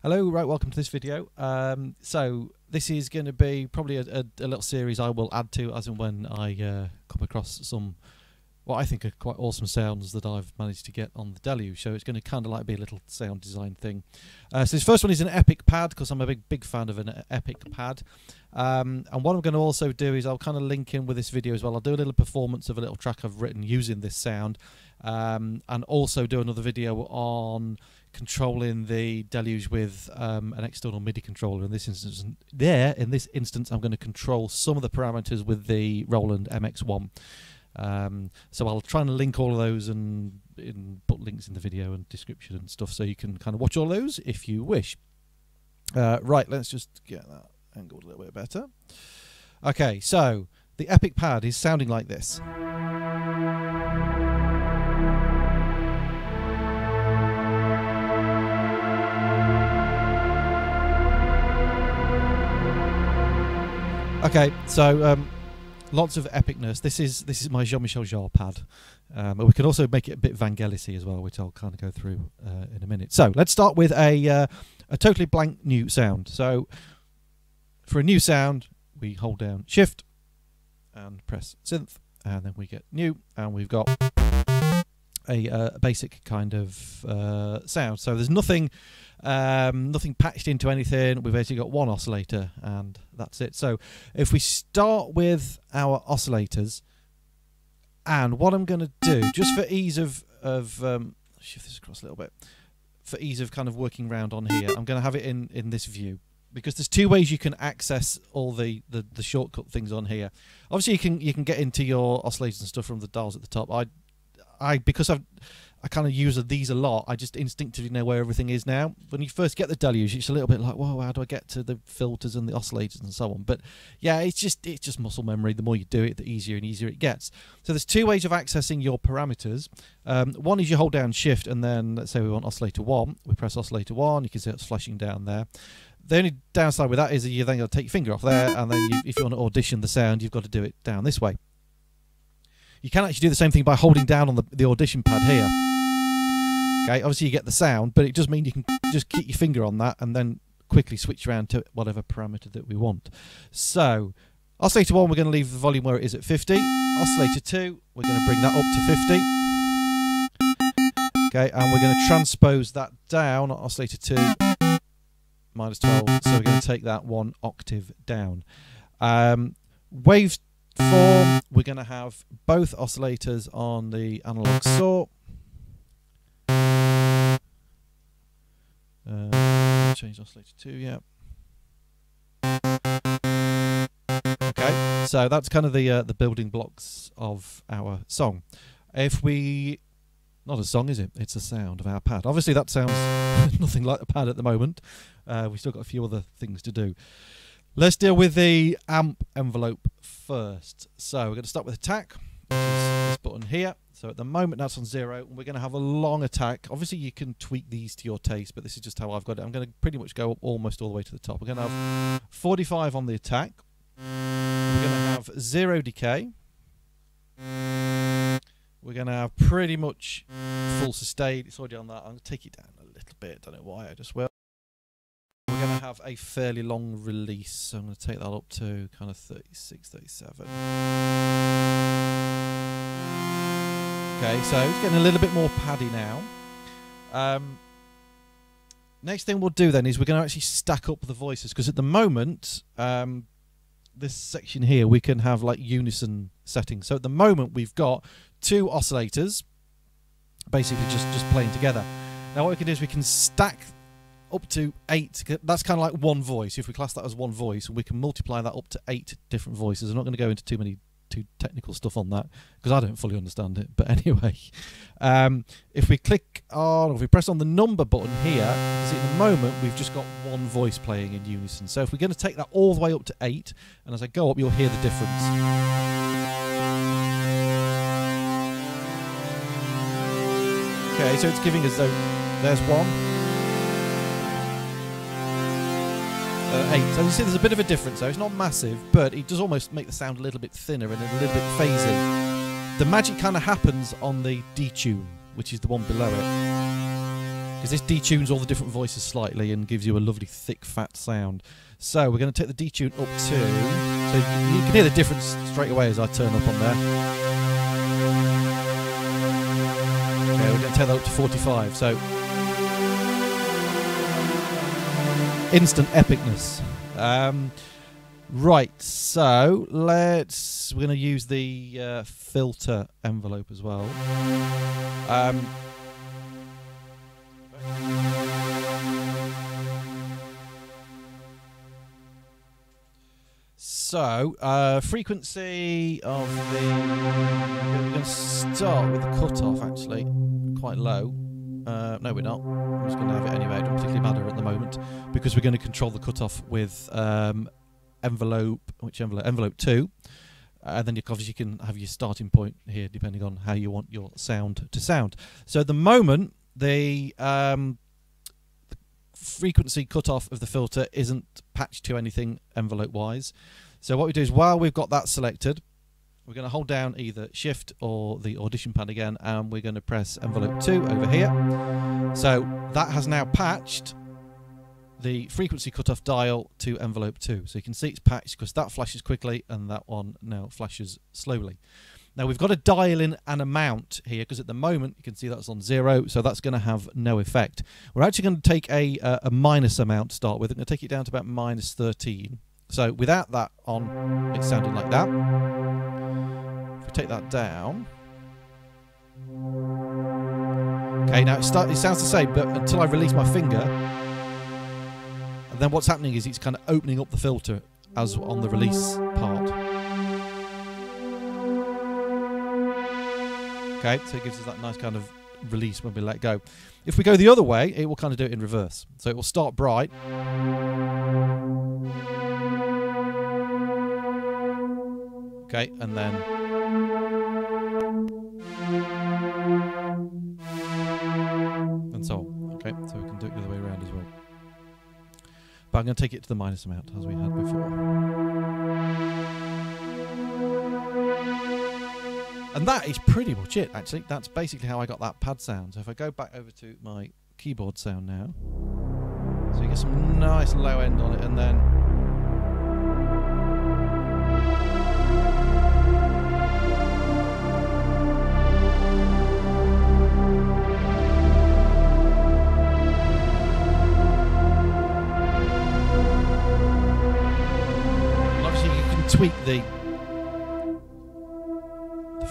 Hello, right, welcome to this video. So this is going to be probably a little series I will add to as and when I come across some what I think are quite awesome sounds that I've managed to get on the Deluge. So it's going to kind of like be a little sound design thing. So this first one is an epic pad, because I'm a big fan of an epic pad. And what I'm going to also do is I'll kind of link in with this video as well. I'll do a little performance of a little track I've written using this sound, and also do another video on controlling the Deluge with an external MIDI controller. In this instance, I'm going to control some of the parameters with the Roland MX1. So I'll try and link all of those and put links in the video and description and stuff, so you can kind of watch all those if you wish. Right, let's just get that angled a little bit better. Okay, so the epic pad is sounding like this. Okay, so lots of epicness. This is my Jean-Michel Jarre pad, but we can also make it a bit Vangelis-y as well, which I'll kind of go through in a minute. So let's start with a totally blank new sound. So for a new sound, we hold down Shift and press Synth, and then we get new, and we've got a basic kind of sound. So there's nothing patched into anything. We've basically got one oscillator and that's it. So if we start with our oscillators, and what I'm going to do, just for ease of shift this across a little bit, for ease of kind of working around on here, I'm going to have it in this view, because there's two ways you can access all the shortcut things on here. Obviously you can get into your oscillators and stuff from the dials at the top. Because I kind of use these a lot, I just instinctively know where everything is now. When you first get the Deluge, it's a little bit like, whoa, how do I get to the filters and the oscillators and so on? But yeah, it's just muscle memory. The more you do it, the easier and easier it gets. So there's two ways of accessing your parameters. One is you hold down Shift, and then let's say we want oscillator 1. We press oscillator 1. You can see it's flashing down there. The only downside with that is that you then got to take your finger off there, and then if you want to audition the sound, you've got to do it down this way. You can actually do the same thing by holding down on the audition pad here. Okay, obviously you get the sound, but it does mean you can just keep your finger on that and then quickly switch around to whatever parameter that we want. So, oscillator 1, we're going to leave the volume where it is at 50. Oscillator 2, we're going to bring that up to 50. Okay, and we're going to transpose that down on oscillator 2, minus 12. So we're going to take that one octave down. Waveform, we're going to have both oscillators on the analog saw. Change oscillator 2, yeah. Okay, so that's kind of the building blocks of our song. If we, not a song, is it? It's a sound of our pad. Obviously that sounds nothing like the pad at the moment. We've still got a few other things to do. Let's deal with the amp envelope first. So we're going to start with attack, which is this button here. So at the moment that's on 0, and we're going to have a long attack. Obviously you can tweak these to your taste, but this is just how I've got it. I'm going to pretty much go up almost all the way to the top. We're going to have 45 on the attack. We're going to have 0 decay. We're going to have pretty much full sustain. It's already on that. I'm going to take it down a little bit. Don't know why, I just will. We're going to have a fairly long release, so I'm going to take that up to kind of 36, 37. Okay, so it's getting a little bit more paddy now. Next thing we'll do then is we're going to actually stack up the voices, because at the moment, this section here, we can have like unison settings. So at the moment, we've got 2 oscillators, basically just playing together. Now what we can do is we can stack up to 8. That's kind of like one voice. If we class that as one voice, we can multiply that up to 8 different voices. I'm not going to go into too technical stuff on that, because I don't fully understand it. But anyway, if we click on, or if we press on the number button here, see at the moment we've just got one voice playing in unison. So if we're going to take that all the way up to 8, and as I go up, you'll hear the difference. Okay, so it's giving us though, there's 1. 8. So you see there's a bit of a difference though. It's not massive, but it does almost make the sound a little bit thinner and a little bit phasey. The magic kind of happens on the detune, which is the one below it. because this detunes all the different voices slightly and gives you a lovely thick fat sound. So we're going to take the detune up to, so you can hear the difference straight away as I turn up on there. Okay, we're going to take that up to 45. So instant epicness. Right, so we're going to use the filter envelope as well. So, frequency of the... We're going to start with the cutoff, actually, quite low. No, we're not. I'm just going to have it anyway. It doesn't particularly matter at the moment, because we're going to control the cutoff with envelope 2. And then obviously you can have your starting point here, depending on how you want your sound to sound. So at the moment, the frequency cutoff of the filter isn't patched to anything envelope-wise. So what we do is, while we've got that selected, we're going to hold down either Shift or the Audition pad again, and we're going to press envelope 2 over here. So that has now patched the frequency cutoff dial to envelope 2. So you can see it's patched because that flashes quickly and that one now flashes slowly. Now we've got to dial in an amount here, because at the moment you can see that's on 0, so that's going to have no effect. We're actually going to take a minus amount to start with. I'm going to take it down to about minus 13. So without that on, it's sounding like that. If we take that down, okay, now it sounds the same, but until I release my finger, and then what's happening is it's kind of opening up the filter as on the release part. Okay, so it gives us that nice kind of release when we let go. If we go the other way, it will kind of do it in reverse. So it will start bright. Okay, and then and so on. Okay, so we can do it the other way around as well. But I'm going to take it to the minus amount as we had before. And that is pretty much it, actually. That's basically how I got that pad sound. So if I go back over to my keyboard sound now, so you get some nice low end on it, and then tweak the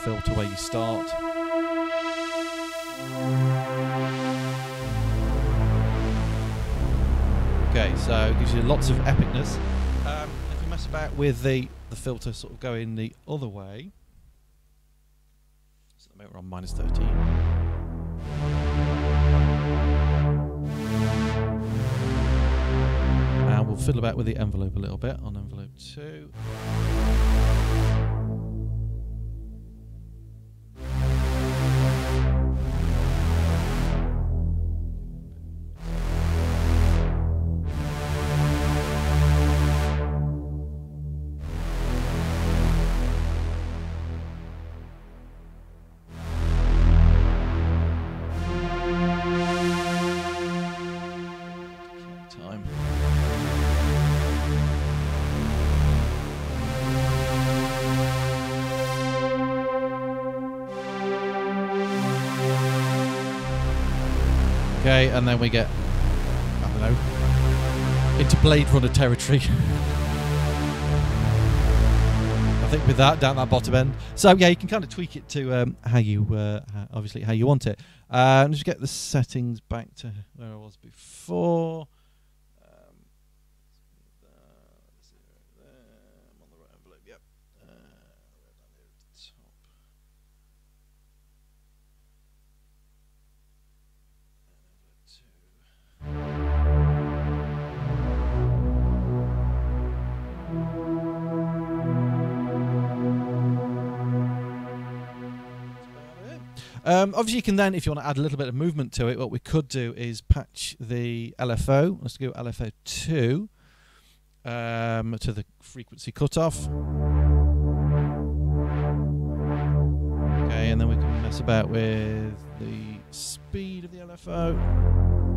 filter where you start. Okay, so it gives you lots of epicness. If you mess about with the filter sort of going the other way, so at the moment we're on minus 13. And we'll fiddle about with the envelope a little bit on envelope 2. Okay, and then we get, I don't know, into Blade Runner territory. I think with that, down that bottom end. So yeah, you can kind of tweak it to how you, obviously how you want it. Just get the settings back to where I was before. I'm on the right envelope, yep. Obviously you can then, if you want to add a little bit of movement to it, what we could do is patch the LFO. Let's go LFO 2 to the frequency cutoff. Okay, and then we can mess about with the speed of the LFO.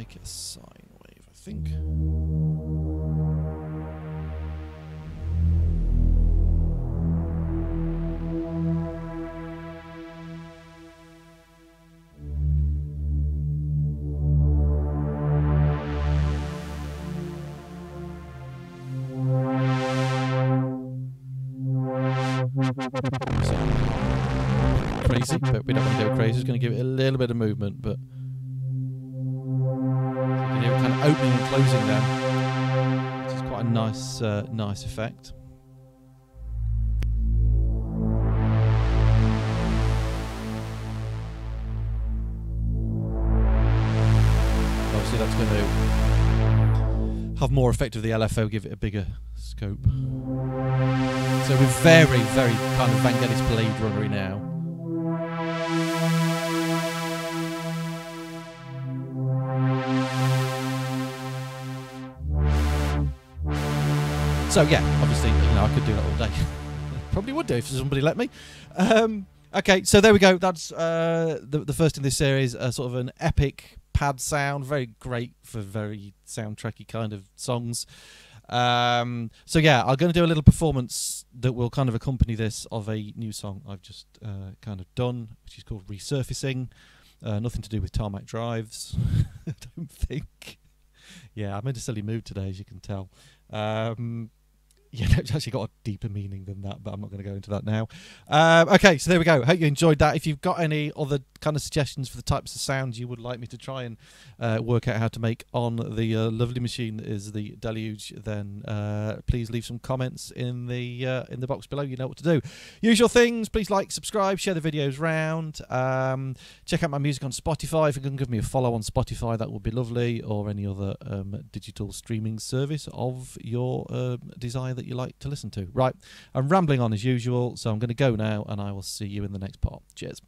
make a sine wave, I think. Crazy, but we don't want to go crazy. It's going to give it a little bit of movement, but you can hear it kind of opening and closing there, which is quite a nice effect. Obviously, that's going to have more effect of the LFO, give it a bigger scope. So we're very, very kind of Vangelis Blade Runner-y now. So yeah, obviously, I could do that all day. Probably would do if somebody let me. Okay, so there we go. That's the first in this series, sort of an epic pad sound, very great for very soundtracky kind of songs. So yeah, I'm going to do a little performance that will kind of accompany this of a new song I've just kind of done, which is called Resurfacing. Nothing to do with tarmac drives, I don't think. Yeah, I'm in a silly mood today, as you can tell. Yeah, it's actually got a deeper meaning than that, but I'm not going to go into that now. Okay, so there we go. Hope you enjoyed that. If you've got any other kind of suggestions for the types of sounds you would like me to try and work out how to make on the lovely machine that is the Deluge, then please leave some comments in the box below. You know what to do. Usual things. Please like, subscribe, share the videos round. Check out my music on Spotify. If you can give me a follow on Spotify, that would be lovely, or any other digital streaming service of your desire that you like to listen to. Right, I'm rambling on as usual, so I'm going to go now, and I will see you in the next part. Cheers.